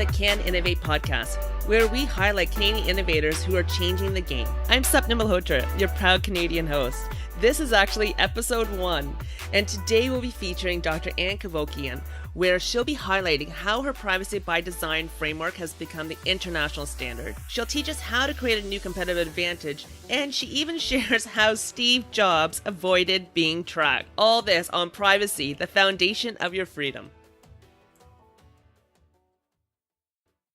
the Can Innovate podcast, where we highlight Canadian innovators who are changing the game. I'm Sapna Malhotra, your proud Canadian host. This is actually episode 1, and today we'll be featuring Dr. Anne Cavoukian, where she'll be highlighting how her privacy by design framework has become the international standard. She'll teach us how to create a new competitive advantage, and she even shares how Steve Jobs avoided being tracked. All this on privacy, the foundation of your freedom.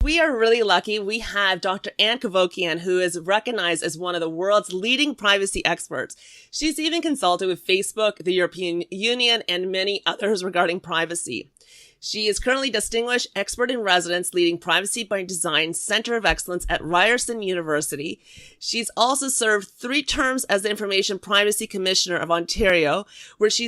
We are really lucky. We have Dr. Anne Cavoukian, who is recognized as one of the world's leading privacy experts. She's even consulted with Facebook, the European Union, and many others regarding privacy. She is currently Distinguished Expert in Residence leading Privacy by Design Center of Excellence at Ryerson University. She's also served 3 terms as the Information Privacy Commissioner of Ontario,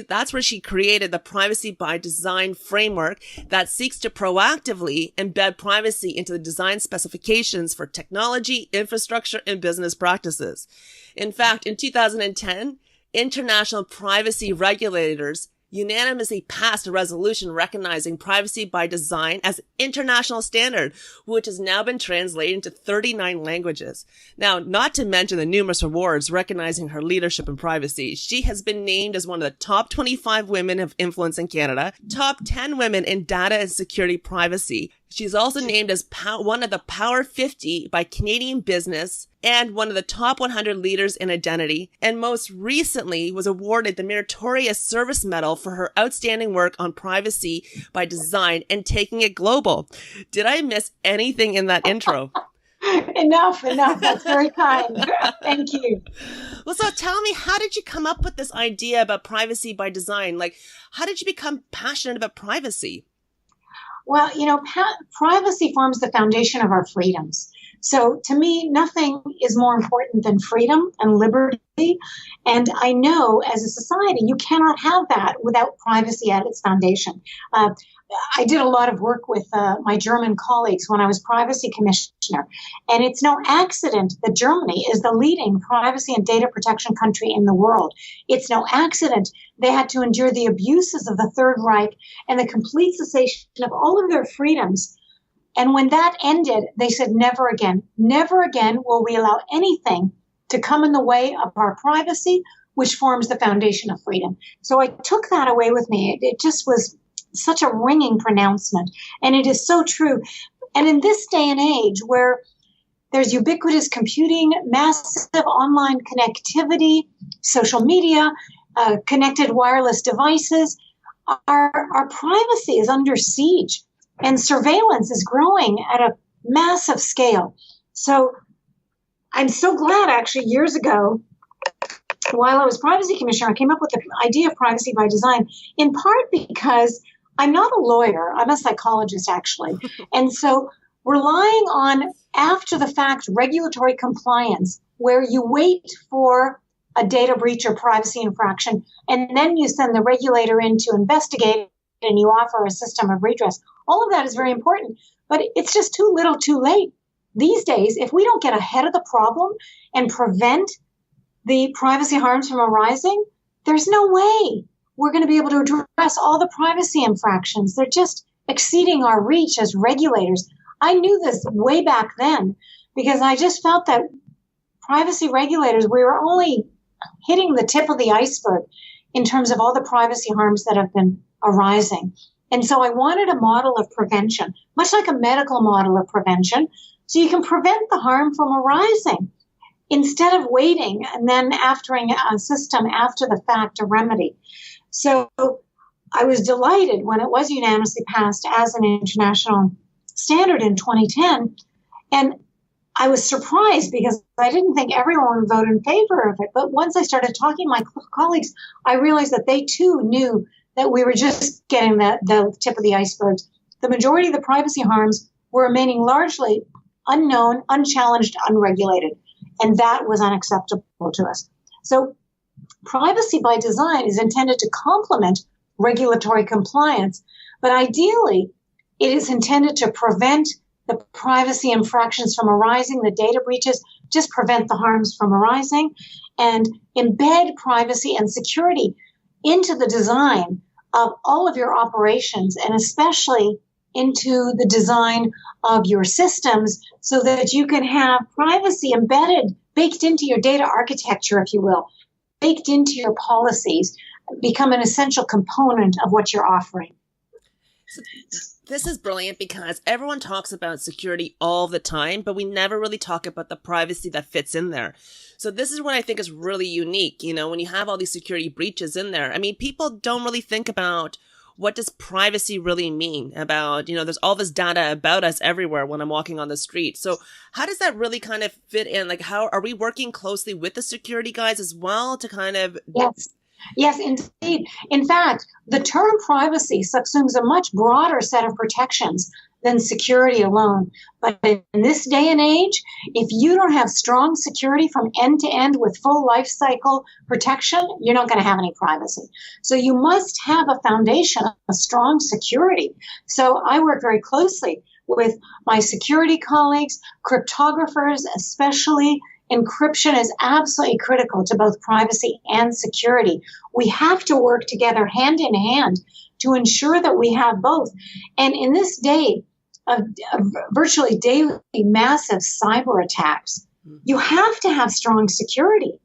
that's where she created the Privacy by Design framework that seeks to proactively embed privacy into the design specifications for technology, infrastructure, and business practices. In fact, in 2010, international privacy regulators unanimously passed a resolution recognizing privacy by design as international standard, which has now been translated into 39 languages. Now, not to mention the numerous awards recognizing her leadership in privacy, she has been named as one of the top 25 women of influence in Canada, top 10 women in data and security privacy. She's also named as one of the Power 50 by Canadian Business and one of the top 100 leaders in identity, and most recently was awarded the Meritorious Service Medal for her outstanding work on privacy by design and taking it global. Did I miss anything in that intro? Enough. That's very kind. Thank you. Well, so tell me, how did you come up with this idea about privacy by design? Like, how did you become passionate about privacy? Well, privacy forms the foundation of our freedoms. So to me, nothing is more important than freedom and liberty. And I know as a society, you cannot have that without privacy at its foundation. I did a lot of work with my German colleagues when I was privacy commissioner. And it's no accident that Germany is the leading privacy and data protection country in the world. It's no accident they had to endure the abuses of the Third Reich and the complete cessation of all of their freedoms. And when that ended, they said, never again will we allow anything to come in the way of our privacy, which forms the foundation of freedom. So I took that away with me. It just was such a ringing pronouncement. And it is so true. And in this day and age where there's ubiquitous computing, massive online connectivity, social media, connected wireless devices, our privacy is under siege. And surveillance is growing at a massive scale. So I'm so glad, actually, years ago, while I was privacy commissioner, I came up with the idea of privacy by design, in part because I'm not a lawyer. I'm a psychologist, actually. And so relying on after-the-fact regulatory compliance, where you wait for a data breach or privacy infraction, and then you send the regulator in to investigate and you offer a system of redress. All of that is very important, but it's just too little too late. These days, if we don't get ahead of the problem and prevent the privacy harms from arising, there's no way we're going to be able to address all the privacy infractions. They're just exceeding our reach as regulators. I knew this way back then because I just felt that privacy regulators, we were only hitting the tip of the iceberg in terms of all the privacy harms that have been arising. And so I wanted a model of prevention, much like a medical model of prevention, so you can prevent the harm from arising instead of waiting and then aftering a system after the fact to remedy. So I was delighted when it was unanimously passed as an international standard in 2010. And I was surprised because I didn't think everyone would vote in favor of it. But once I started talking to my colleagues, I realized that they too knew that we were just getting the tip of the iceberg. The majority of the privacy harms were remaining largely unknown, unchallenged, unregulated. And that was unacceptable to us. So privacy by design is intended to complement regulatory compliance, but ideally it is intended to prevent the privacy infractions from arising, the data breaches, just prevent the harms from arising, and embed privacy and security into the design of all of your operations, and especially into the design of your systems so that you can have privacy embedded, baked into your data architecture, if you will, baked into your policies, become an essential component of what you're offering. So this is brilliant because everyone talks about security all the time, but we never really talk about the privacy that fits in there. So this is what I think is really unique. You know, when you have all these security breaches in there, I mean, people don't really think about what does privacy really mean about, you know, there's all this data about us everywhere when I'm walking on the street. So how does that really kind of fit in? Like, how are we working closely with the security guys as well to kind of... Yes, indeed. In fact, the term privacy subsumes a much broader set of protections than security alone. But in this day and age, if you don't have strong security from end to end with full life cycle protection, you're not going to have any privacy. So you must have a foundation of strong security. So I work very closely with my security colleagues, cryptographers especially. Encryption is absolutely critical to both privacy and security. We have to work together hand in hand to ensure that we have both. And in this day of virtually daily massive cyber attacks, you have to have strong security,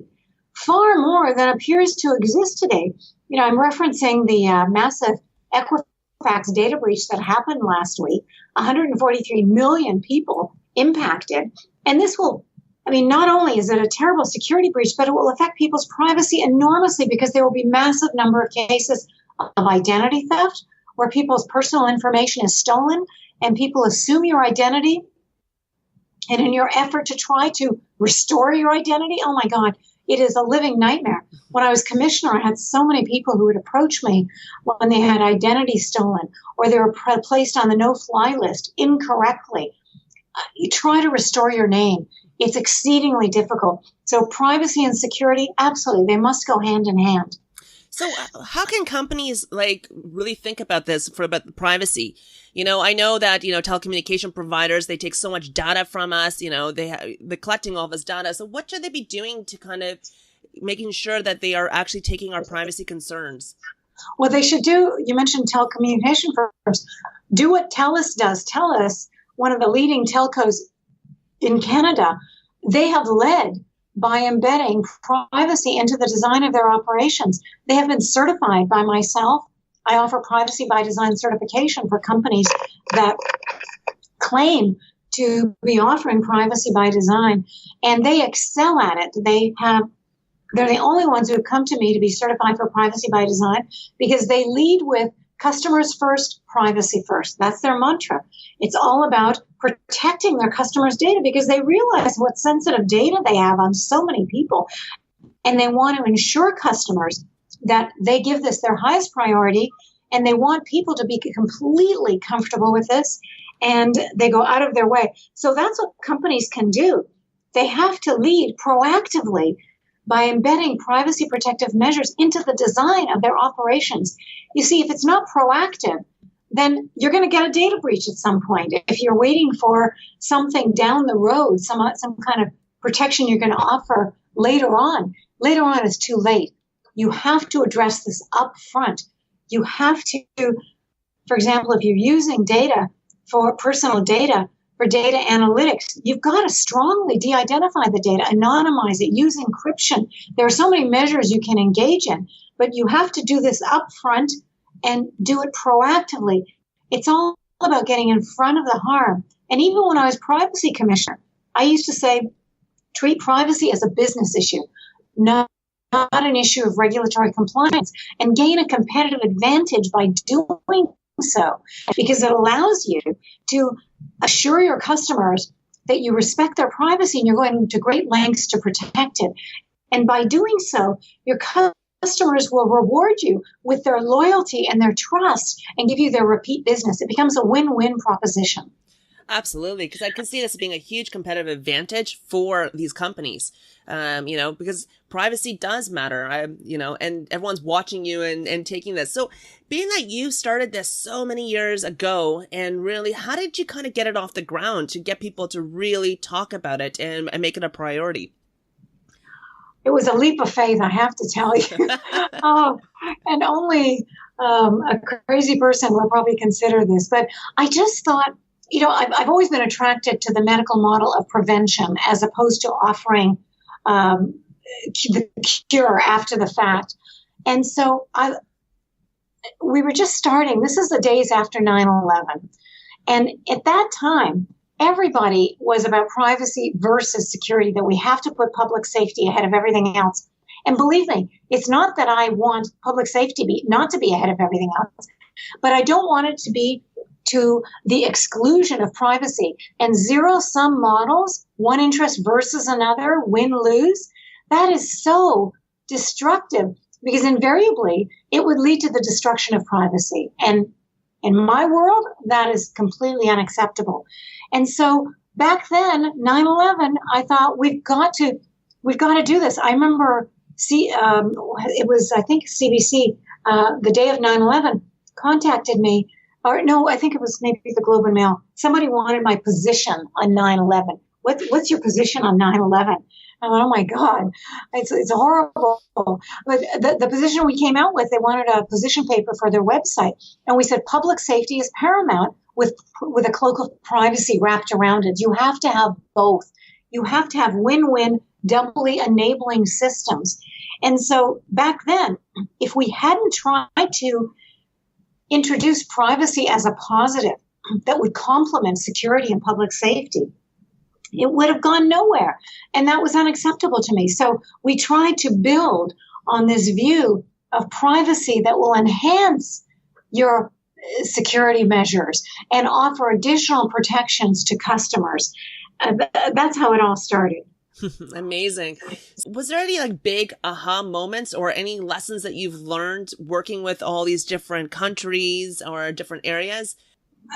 far more than appears to exist today. You know, I'm referencing the massive Equifax data breach that happened last week, 143 million people impacted. And this will, I mean, not only is it a terrible security breach, but it will affect people's privacy enormously because there will be massive number of cases of identity theft where people's personal information is stolen and people assume your identity. And in your effort to try to restore your identity, oh my God, it is a living nightmare. When I was commissioner, I had so many people who would approach me when they had identity stolen or they were placed on the no-fly list incorrectly. You try to restore your name. It's exceedingly difficult. So privacy and security, absolutely, they must go hand in hand. So how can companies like really think about this about the privacy? You know, I know that, you know, telecommunication providers, they take so much data from us, you know, they're collecting all this data. So what should they be doing to kind of making sure that they are actually taking our privacy concerns? What they should do, you mentioned telecommunication first, do what TELUS does. TELUS, one of the leading telcos in Canada, they have led by embedding privacy into the design of their operations. They have been certified by myself. I offer privacy by design certification for companies that claim to be offering privacy by design, and they excel at it. They're the only ones who have come to me to be certified for privacy by design because they lead with customers first, privacy first. That's their mantra. It's all about protecting their customers' data because they realize what sensitive data they have on so many people. And they want to ensure customers that they give this their highest priority, and they want people to be completely comfortable with this, and they go out of their way. So that's what companies can do. They have to lead proactively by embedding privacy protective measures into the design of their operations. You see, if it's not proactive, then you're going to get a data breach at some point. If you're waiting for something down the road, some kind of protection you're going to offer later on is too late. You have to address this up front. You have to, for example, if you're using data for personal data, for data analytics, you've got to strongly de-identify the data, anonymize it, use encryption. There are so many measures you can engage in, but you have to do this up front and do it proactively. It's all about getting in front of the harm. And even when I was privacy commissioner, I used to say, treat privacy as a business issue, not an issue of regulatory compliance, and gain a competitive advantage by doing so, because it allows you to assure your customers that you respect their privacy and you're going to great lengths to protect it. And by doing so, your customers will reward you with their loyalty and their trust and give you their repeat business. It becomes a win-win proposition. Absolutely, because I can see this being a huge competitive advantage for these companies, you know, because privacy does matter, you know, and everyone's watching you and taking this. So being that you started this so many years ago, and really, how did you kind of get it off the ground to get people to really talk about it and make it a priority? it was a leap of faith, I have to tell you. Oh, and only a crazy person will probably consider this. But I just thought, I've always been attracted to the medical model of prevention as opposed to offering the cure after the fact. And so we were just starting. This is the days after 9/11. And at that time, everybody was about privacy versus security, that we have to put public safety ahead of everything else. And believe me, it's not that I want public safety not to be ahead of everything else, but I don't want it to be to the exclusion of privacy. And zero-sum models, one interest versus another, win-lose, that is so destructive, because invariably it would lead to the destruction of privacy. And in my world, that is completely unacceptable. And so back then, 9/11, I thought we've got to do this. I remember, it was, I think, CBC, the day of 9/11, contacted me, or no, I think it was maybe the Globe and Mail. Somebody wanted my position on 9/11. What's your position on 9/11? I went, oh my God, it's horrible. But the position we came out with, they wanted a position paper for their website. And we said public safety is paramount with a cloak of privacy wrapped around it. You have to have both. You have to have win-win, doubly enabling systems. And so back then, if we hadn't tried to introduce privacy as a positive that would complement security and public safety, it would have gone nowhere. And that was unacceptable to me. So we tried to build on this view of privacy that will enhance your security measures and offer additional protections to customers. That's how it all started. Amazing. Was there any big aha moments or any lessons that you've learned working with all these different countries or different areas?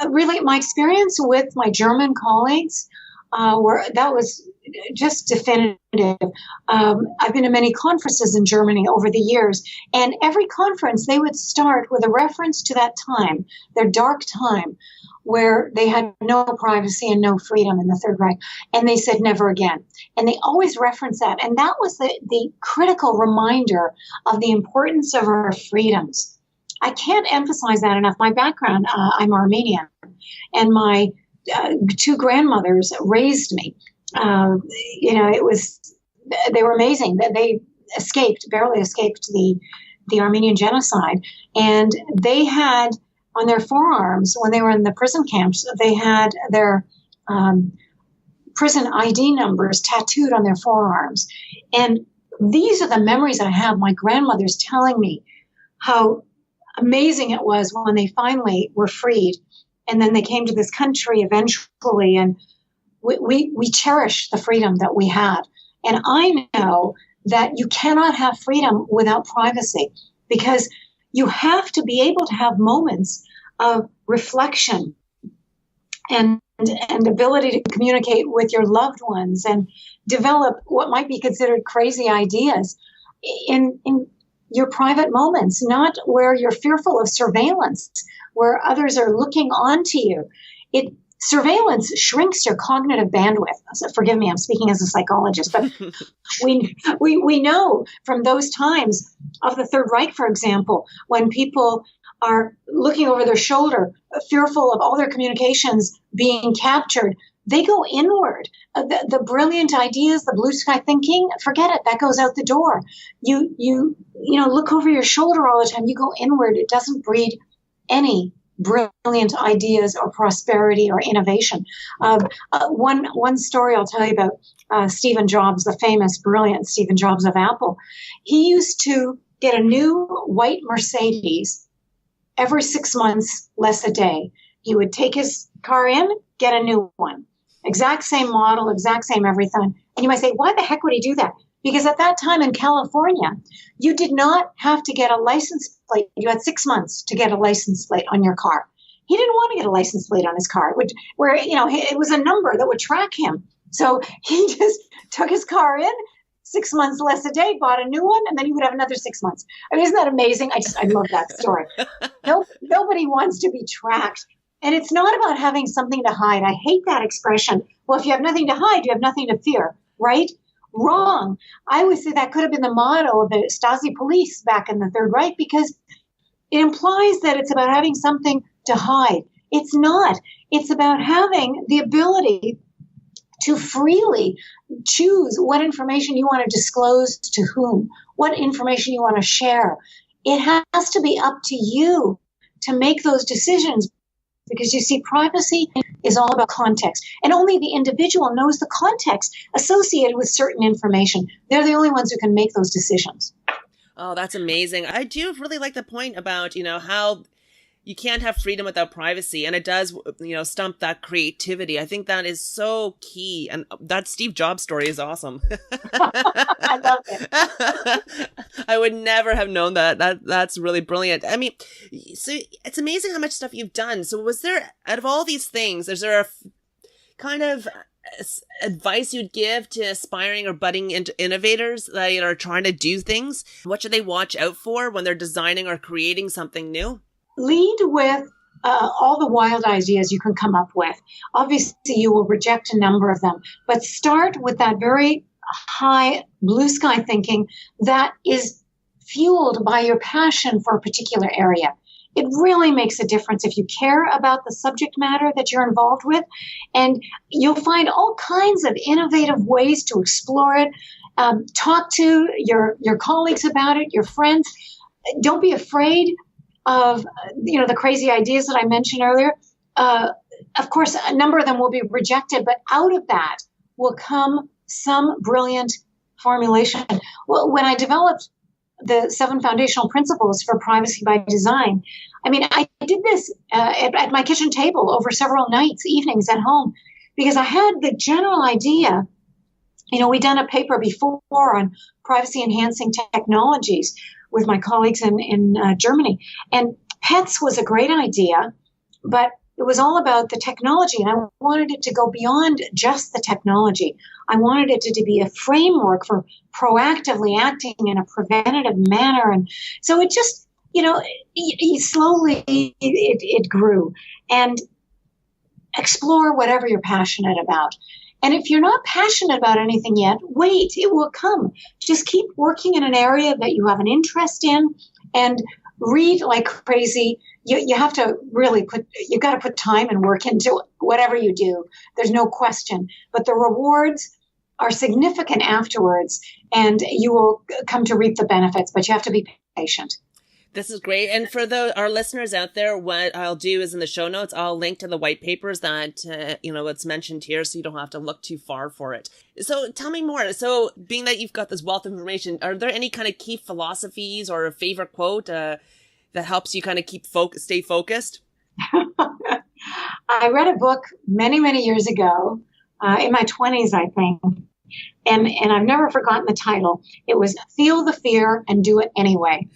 Really, my experience with my German colleagues, that was just definitive. I've been to many conferences in Germany over the years, and every conference they would start with a reference to that time, their dark time, where they had no privacy and no freedom in the Third Reich, and they said never again. And they always reference that, and that was the critical reminder of the importance of our freedoms. I can't emphasize that enough. My background, I'm Armenian, and my two grandmothers raised me. They were amazing. They barely escaped the Armenian genocide. And they had on their forearms, when they were in the prison camps, they had their prison ID numbers tattooed on their forearms. And these are the memories I have, my grandmothers telling me how amazing it was when they finally were freed. And then they came to this country eventually, and we cherish the freedom that we had. And I know that you cannot have freedom without privacy, because you have to be able to have moments of reflection and ability to communicate with your loved ones and develop what might be considered crazy ideas in your private moments, not where you're fearful of surveillance, where others are looking onto you. Surveillance shrinks your cognitive bandwidth. So forgive me, I'm speaking as a psychologist, but we know from those times of the Third Reich, for example, when people are looking over their shoulder, fearful of all their communications being captured, they go inward. The brilliant ideas, the blue sky thinking, forget it. That goes out the door. You look over your shoulder all the time. You go inward. It doesn't breed any brilliant ideas or prosperity or innovation. One story I'll tell you about Stephen Jobs, the famous, brilliant Stephen Jobs of Apple. He used to get a new white Mercedes every 6 months, less a day. He would take his car in, get a new one. Exact same model, exact same everything. And you might say, why the heck would he do that? Because at that time in California, you did not have to get a license plate. You had 6 months to get a license plate on your car. He didn't want to get a license plate on his car, it was a number that would track him. So he just took his car in, 6 months less a day, bought a new one, and then he would have another 6 months. I mean, isn't that amazing? I love that story. Nobody wants to be tracked. And it's not about having something to hide. I hate that expression. Well, if you have nothing to hide, you have nothing to fear, right? Wrong. I would say that could have been the motto of the Stasi police back in the Third Reich, because it implies that it's about having something to hide. It's not. It's about having the ability to freely choose what information you want to disclose to whom, what information you want to share. It has to be up to you to make those decisions, because you see, privacy is all about context, and only the individual knows the context associated with certain information. They're the only ones who can make those decisions. Oh, that's amazing. I do really like the point about, how you can't have freedom without privacy. And it does, stump that creativity. I think that is so key. And that Steve Jobs story is awesome. I love it. I would never have known that. That's really brilliant. I mean, so it's amazing how much stuff you've done. So was there, out of all these things, is there a kind of advice you'd give to aspiring or budding innovators that are trying to do things? What should they watch out for when they're designing or creating something new? Lead with all the wild ideas you can come up with. Obviously, you will reject a number of them, but start with that very high blue sky thinking that is fueled by your passion for a particular area. It really makes a difference if you care about the subject matter that you're involved with, and you'll find all kinds of innovative ways to explore it. Talk to your colleagues about it, your friends. Don't be afraid of the crazy ideas that I mentioned earlier. Of course, a number of them will be rejected, but out of that will come some brilliant formulation. Well, when I developed the 7 foundational principles for privacy by design, I did this at my kitchen table over several nights, evenings at home, because I had the general idea. We'd done a paper before on privacy enhancing technologies with my colleagues in Germany. And pets was a great idea, but it was all about the technology. And I wanted it to go beyond just the technology. I wanted it to be a framework for proactively acting in a preventative manner. And so it just, slowly it grew. And explore whatever you're passionate about. And if you're not passionate about anything yet, wait, it will come. Just keep working in an area that you have an interest in and read like crazy. You have to really you've got to put time and work into whatever you do. There's no question. But the rewards are significant afterwards, and you will come to reap the benefits, but you have to be patient. This is great. And for our listeners out there, what I'll do is in the show notes, I'll link to the white papers that, it's mentioned here, so you don't have to look too far for it. So tell me more. So being that you've got this wealth of information, are there any kind of key philosophies or a favorite quote that helps you kind of stay focused? I read a book many, many years ago, in my 20s, I think. And I've never forgotten the title. It was Feel the Fear and Do It Anyway.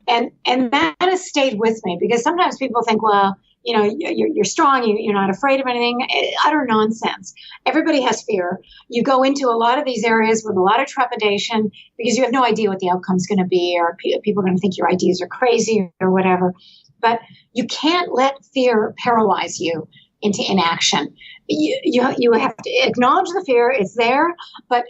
And that has stayed with me, because sometimes people think, well, you're strong, you're not afraid of anything. Utter nonsense. Everybody has fear. You go into a lot of these areas with a lot of trepidation because you have no idea what the outcome's going to be, or people are going to think your ideas are crazy or whatever. But you can't let fear paralyze you into inaction. You have to acknowledge the fear. It's there, but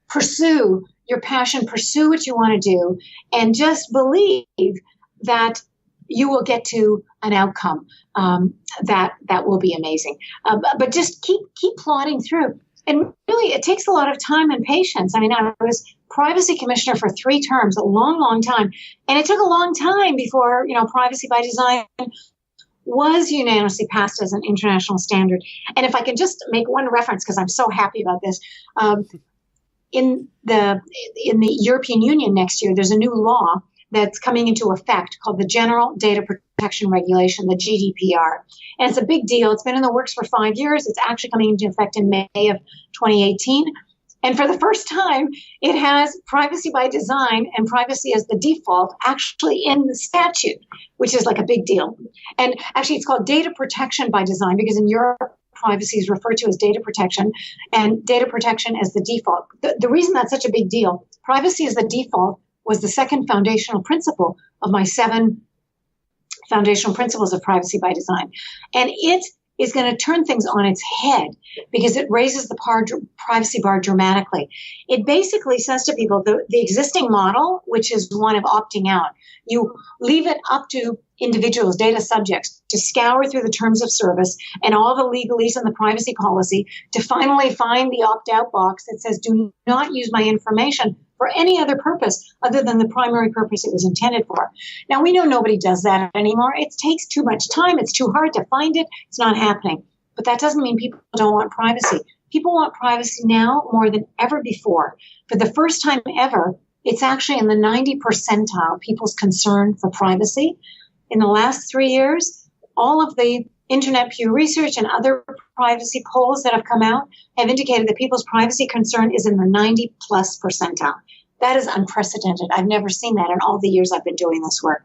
pursue your passion, pursue what you want to do, and just believe that you will get to an outcome that will be amazing. But just keep plodding through. And really, it takes a lot of time and patience. I was privacy commissioner for 3 terms, a long, long time. And it took a long time before, privacy by design was unanimously passed as an international standard. And if I can just make one reference, because I'm so happy about this, in the European Union next year, there's a new law that's coming into effect called the General Data Protection Regulation, the GDPR. And it's a big deal. It's been in the works for 5 years. It's actually coming into effect in May of 2018. And for the first time, it has privacy by design and privacy as the default actually in the statute, which is like a big deal. And actually, it's called data protection by design, because in Europe, privacy is referred to as data protection, and data protection as the default. The reason that's such a big deal, privacy as the default, was the second foundational principle of my 7 foundational principles of privacy by design. And it is going to turn things on its head because it raises the privacy bar dramatically. It basically says to people the existing model, which is one of opting out, you leave it up to individuals, data subjects, to scour through the terms of service and all the legalese and the privacy policy to finally find the opt-out box that says, do not use my information for any other purpose other than the primary purpose it was intended for. Now, we know nobody does that anymore. It takes too much time. It's too hard to find it. It's not happening. But that doesn't mean people don't want privacy. People want privacy now more than ever before. For the first time ever, it's actually in the 90 percentile, people's concern for privacy. In the last 3 years, all of the Internet Pew Research and other privacy polls that have come out have indicated that people's privacy concern is in the 90 plus percentile. That is unprecedented. I've never seen that in all the years I've been doing this work.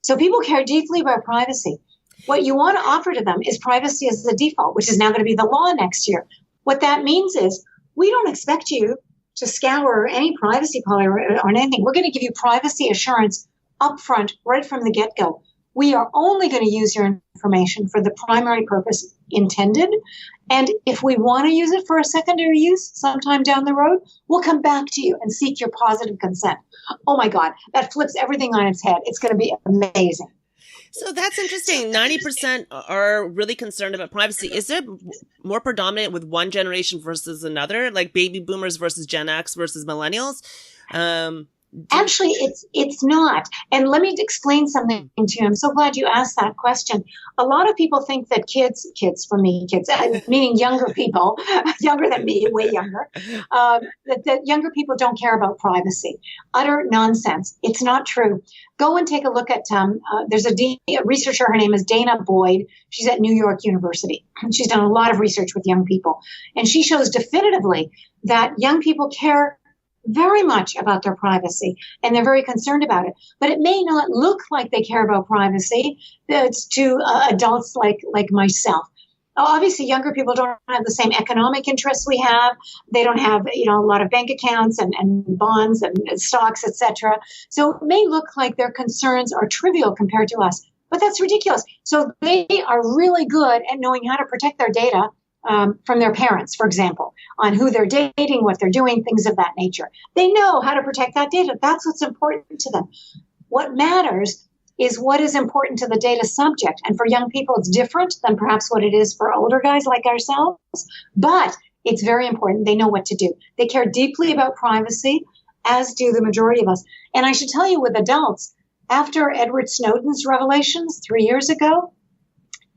So people care deeply about privacy. What you want to offer to them is privacy as the default, which is now going to be the law next year. What that means is we don't expect you to scour any privacy policy or anything. We're going to give you privacy assurance upfront right from the get-go. We are only going to use your information for the primary purpose intended. And if we want to use it for a secondary use sometime down the road, we'll come back to you and seek your positive consent. Oh my God, that flips everything on its head. It's going to be amazing. So that's interesting. 90% are really concerned about privacy. Is it more predominant with one generation versus another, like baby boomers versus Gen X versus millennials? Actually, it's not. And let me explain something to you. I'm so glad you asked that question. A lot of people think that kids, meaning younger people, younger than me, way younger, that younger people don't care about privacy. Utter nonsense. It's not true. Go and take a look at, there's a researcher, her name is Dana Boyd. She's at New York University. She's done a lot of research with young people. And she shows definitively that young people care very much about their privacy, and they're very concerned about it. But it may not look like they care about privacy to adults like myself. Obviously, younger people don't have the same economic interests we have. They don't have, a lot of bank accounts and bonds and stocks, etc. So it may look like their concerns are trivial compared to us, but that's ridiculous. So they are really good at knowing how to protect their data from their parents, for example, on who they're dating, what they're doing, things of that nature. They know how to protect that data. That's what's important to them. What matters is what is important to the data subject. And for young people, it's different than perhaps what it is for older guys like ourselves. But it's very important. They know what to do. They care deeply about privacy, as do the majority of us. And I should tell you, with adults, after Edward Snowden's revelations 3 years ago,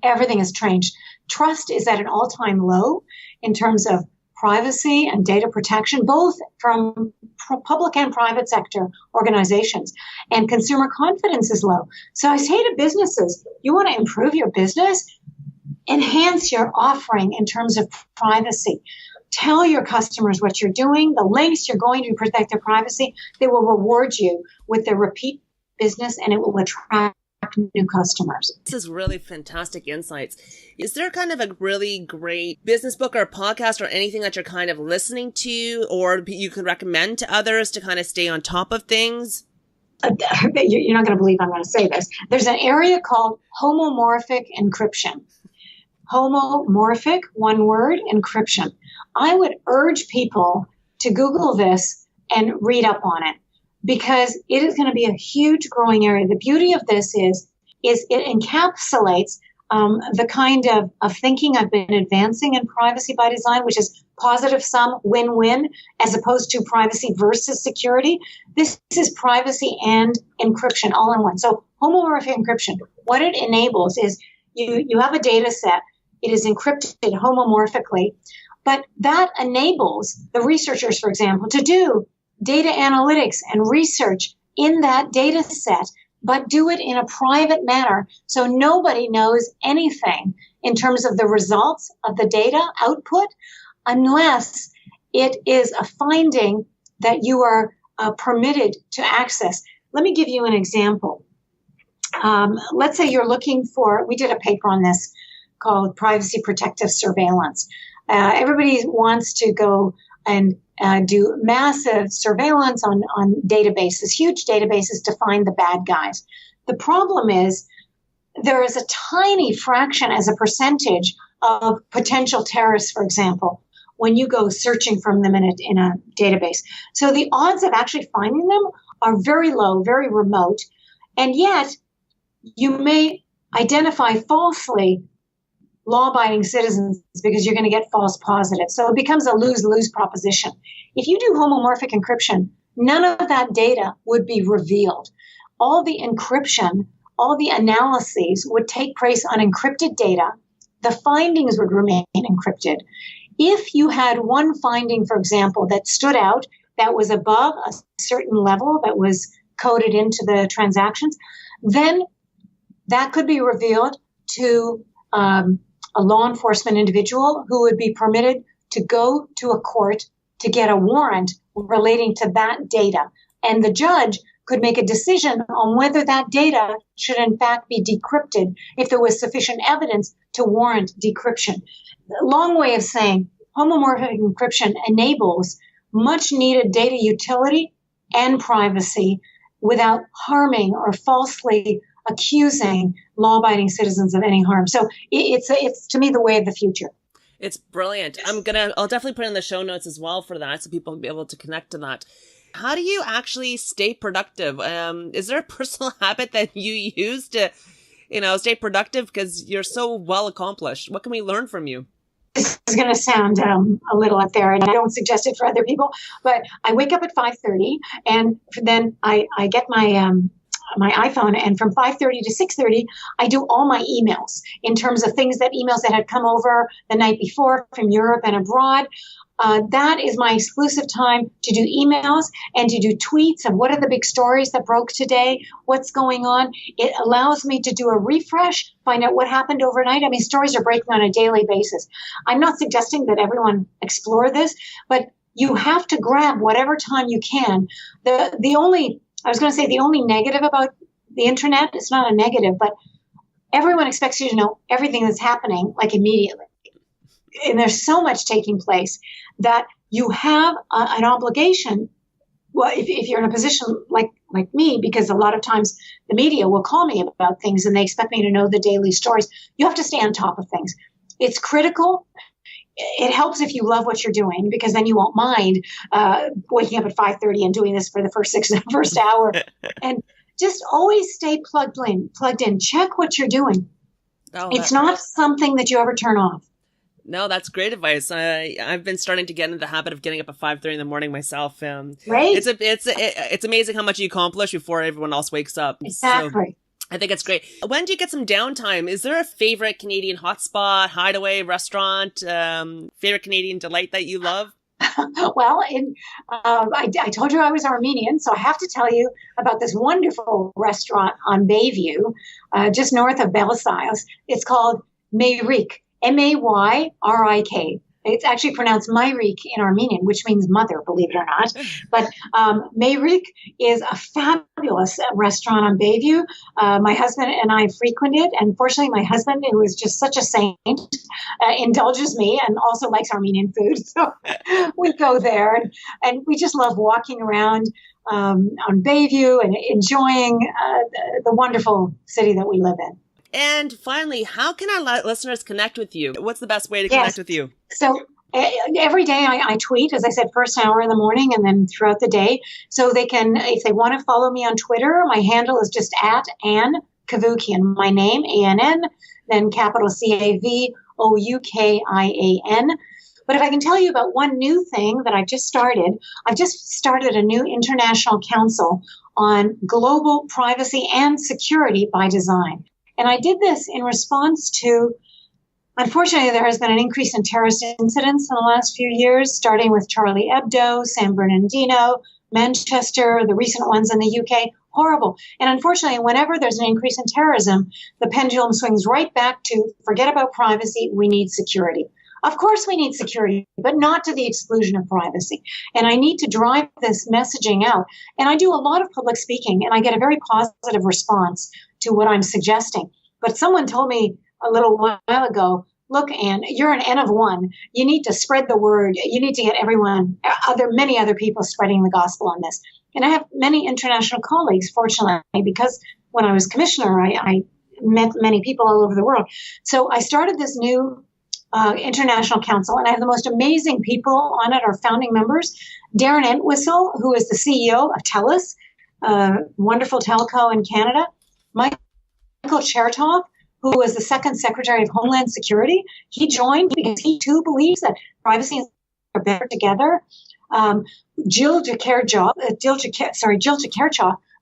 everything has changed. Trust is at an all-time low in terms of privacy and data protection, both from public and private sector organizations. And consumer confidence is low. So I say to businesses, you want to improve your business? Enhance your offering in terms of privacy. Tell your customers what you're doing, the lengths you're going to protect their privacy. They will reward you with their repeat business, and it will attract new customers. This is really fantastic insights. Is there kind of a really great business book or podcast or anything that you're kind of listening to, or you could recommend to others to kind of stay on top of things? You're not going to believe I'm going to say this. There's an area called Homomorphic Encryption. Homomorphic, one word, encryption. I would urge people to Google this and read up on it, because it is going to be a huge growing area. The beauty of this is it encapsulates the kind of thinking I've been advancing in privacy by design, which is positive sum, win-win, as opposed to privacy versus security. This is privacy and encryption all in one. So homomorphic encryption, what it enables is you have a data set. It is encrypted homomorphically, but that enables the researchers, for example, to do data analytics and research in that data set, but do it in a private manner so nobody knows anything in terms of the results of the data output unless it is a finding that you are permitted to access. Let me give you an example. Let's say you're looking for, we did a paper on this called Privacy Protective Surveillance. Everybody wants to go and do massive surveillance on databases, huge databases to find the bad guys. The problem is there is a tiny fraction as a percentage of potential terrorists, for example, when you go searching for them in a database. So the odds of actually finding them are very low, very remote. And yet you may identify falsely law-abiding citizens because you're going to get false positives. So it becomes a lose-lose proposition. If you do homomorphic encryption, none of that data would be revealed. All the encryption, all the analyses would take place on encrypted data. The findings would remain encrypted. If you had one finding, for example, that stood out, that was above a certain level that was coded into the transactions, then that could be revealed to a law enforcement individual who would be permitted to go to a court to get a warrant relating to that data. And the judge could make a decision on whether that data should in fact be decrypted if there was sufficient evidence to warrant decryption. A long way of saying homomorphic encryption enables much needed data utility and privacy without harming or falsely accusing law-abiding citizens of any harm. So it's to me the way of the future. It's brilliant. I'll definitely put in the show notes as well for that so people will be able to connect to that. How do you actually stay productive? Is there a personal habit that you use to, stay productive because you're so well accomplished? What can we learn from you? This is going to sound a little up there, and I don't suggest it for other people, but I wake up at 5:30, and then I get my iPhone, and from 5:30 to 6:30, I do all my emails in terms of emails that had come over the night before from Europe and abroad. That is my exclusive time to do emails and to do tweets of what are the big stories that broke today, what's going on. It allows me to do a refresh, find out what happened overnight. I mean, stories are breaking on a daily basis. I'm not suggesting that everyone explore this, but you have to grab whatever time you can. The only negative about the internet, it's not a negative, but everyone expects you to know everything that's happening like immediately. And there's so much taking place that you have an obligation. Well, if you're in a position like me, because a lot of times the media will call me about things and they expect me to know the daily stories, you have to stay on top of things. It's critical. It helps if you love what you're doing, because then you won't mind waking up at 5:30 and doing this for the first hour. And just always stay plugged in. Check what you're doing. It's not something that you ever turn off. No, that's great advice. I've been starting to get into the habit of getting up at 5:30 in the morning myself. Right. It's amazing how much you accomplish before everyone else wakes up. Exactly. So I think it's great. When do you get some downtime? Is there a favorite Canadian hotspot, hideaway, restaurant, favorite Canadian delight that you love? Well, I told you I was Armenian, so I have to tell you about this wonderful restaurant on Bayview, just north of Belsize. It's called Mayrik. Mayrik. It's actually pronounced Mayrik in Armenian, which means mother, believe it or not. But Mayrik is a fabulous restaurant on Bayview. My husband and I frequent it. And fortunately, my husband, who is just such a saint, indulges me and also likes Armenian food. So we go there. And we just love walking around on Bayview and enjoying the wonderful city that we live in. And finally, how can our listeners connect with you? What's the best way to connect with you? So every day I tweet, as I said, first hour in the morning and then throughout the day. So they can, if they want to follow me on Twitter, my handle is just at Ann Cavoukian. My name, ANN, then capital CAVOUKIAN. But if I can tell you about one new thing that I've just started a new international council on global privacy and security by design. And I did this in response to, unfortunately, there has been an increase in terrorist incidents in the last few years, starting with Charlie Hebdo, San Bernardino, Manchester, the recent ones in the UK. Horrible. And unfortunately, whenever there's an increase in terrorism, the pendulum swings right back to forget about privacy. We need security. Of course we need security, but not to the exclusion of privacy. And I need to drive this messaging out. And I do a lot of public speaking, and I get a very positive response to what I'm suggesting. But someone told me a little while ago, look, Ann, you're an N of one. You need to spread the word. You need to get many other people spreading the gospel on this. And I have many international colleagues, fortunately, because when I was commissioner, I met many people all over the world. So I started this new international council, and I have the most amazing people on it, our founding members. Darren Entwistle, who is the CEO of TELUS, wonderful telco in Canada. Michael Chertoff, who was the second Secretary of Homeland Security. He joined because he too believes that privacy and are better together. Jill Jakerchoff,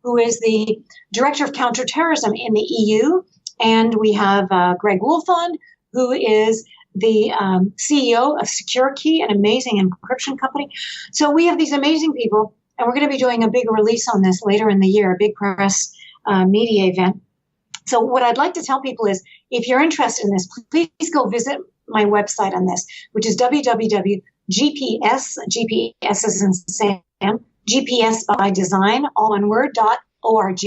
who is the Director of Counterterrorism in the EU. And we have Greg Wolfond, who is the CEO of SecureKey, an amazing encryption company. So we have these amazing people, and we're going to be doing a big release on this later in the year, a big press media event. So what I'd like to tell people is, if you're interested in this, please go visit my website on this, which is www.gps, GPS is in Sam, GPS by design, all one word, .org.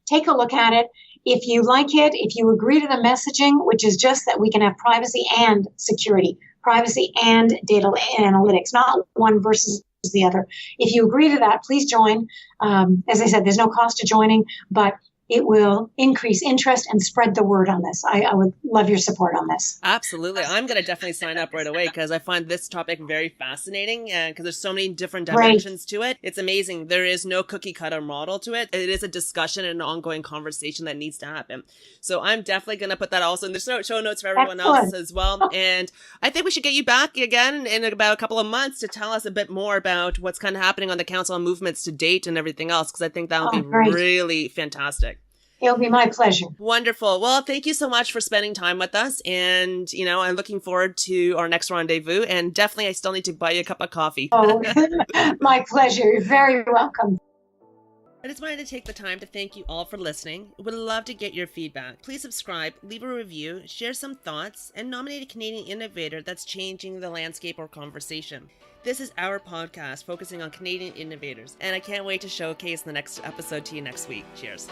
Take a look at it. If you like it, if you agree to the messaging, which is just that we can have privacy and security, privacy and data analytics, not one versus the other. If you agree to that, please join. As I said, there's no cost to joining, but it will increase interest and spread the word on this. I would love your support on this. Absolutely. I'm going to definitely sign up right away because I find this topic very fascinating because there's so many different dimensions to it. It's amazing. There is no cookie cutter model to it. It is a discussion and an ongoing conversation that needs to happen. So I'm definitely going to put that also in the show notes for everyone else as well. And I think we should get you back again in about a couple of months to tell us a bit more about what's kind of happening on the council and movements to date and everything else, because I think that would be really fantastic. It'll be my pleasure. Wonderful. Well, thank you so much for spending time with us. And, I'm looking forward to our next rendezvous. And definitely, I still need to buy you a cup of coffee. Oh, my pleasure. You're very welcome. I just wanted to take the time to thank you all for listening. Would love to get your feedback. Please subscribe, leave a review, share some thoughts, and nominate a Canadian innovator that's changing the landscape or conversation. This is our podcast focusing on Canadian innovators, and I can't wait to showcase the next episode to you next week. Cheers.